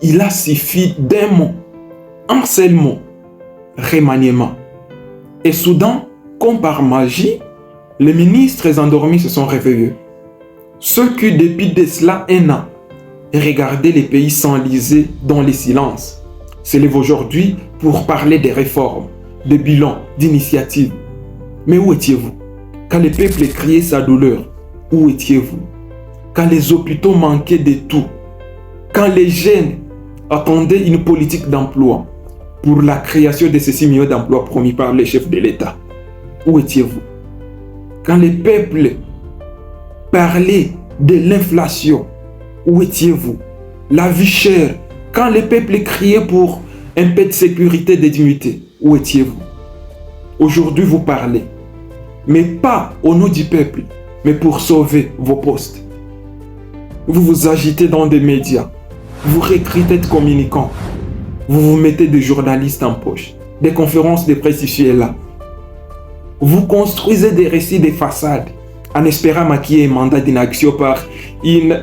il a suffi d'un mot, un seul mot, remaniement. Et soudain, comme par magie, les ministres endormis se sont réveillés. Ceux qui, depuis de cela 1 an, regardaient les pays s'enliser dans le silence, se lèvent aujourd'hui pour parler des réformes, des bilans, d'initiatives. Mais où étiez-vous? Quand le peuple criait sa douleur, où étiez-vous? Quand les hôpitaux manquaient de tout, quand les jeunes attendaient une politique d'emploi pour la création de ces 6 millions d'emplois promis par les chefs de l'État, où étiez-vous? Quand les peuples parlaient de l'inflation, où étiez-vous? La vie chère, quand les peuples criaient pour un peu de sécurité et de dignité, où étiez-vous? Aujourd'hui, vous parlez, mais pas au nom du peuple, mais pour sauver vos postes. Vous vous agitez dans des médias, vous recrutez des communicants, vous vous mettez des journalistes en poche, des conférences de presse ici et là. Vous construisez des récits de façade en espérant maquiller un mandat d'inaction par une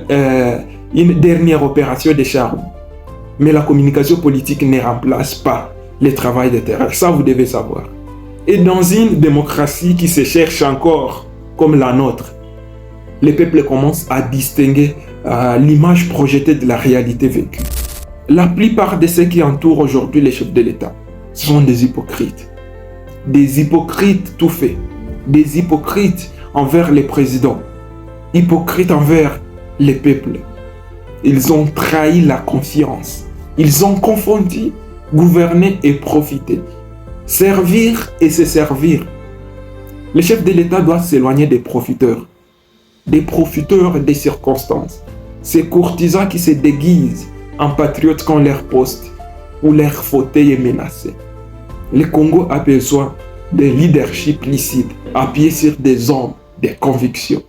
dernière opération de charme. Mais la communication politique ne remplace pas le travail de terrain. Ça, vous devez savoir. Et dans une démocratie qui se cherche encore comme la nôtre, les peuples commencent à distinguer l'image projetée de la réalité vécue. La plupart de ceux qui entourent aujourd'hui les chefs de l'État sont des hypocrites. Des hypocrites tout faits. Des hypocrites envers les présidents. Hypocrites envers les peuples. Ils ont trahi la confiance. Ils ont confondu gouverner et profiter. Servir et se servir. Les chefs de l'État doivent s'éloigner des profiteurs des circonstances. Ces courtisans qui se déguisent en patriotes quand leur poste ou leur fauteuil est menacé. Le Congo a besoin de leadership lucide, appuyé sur des hommes, des convictions.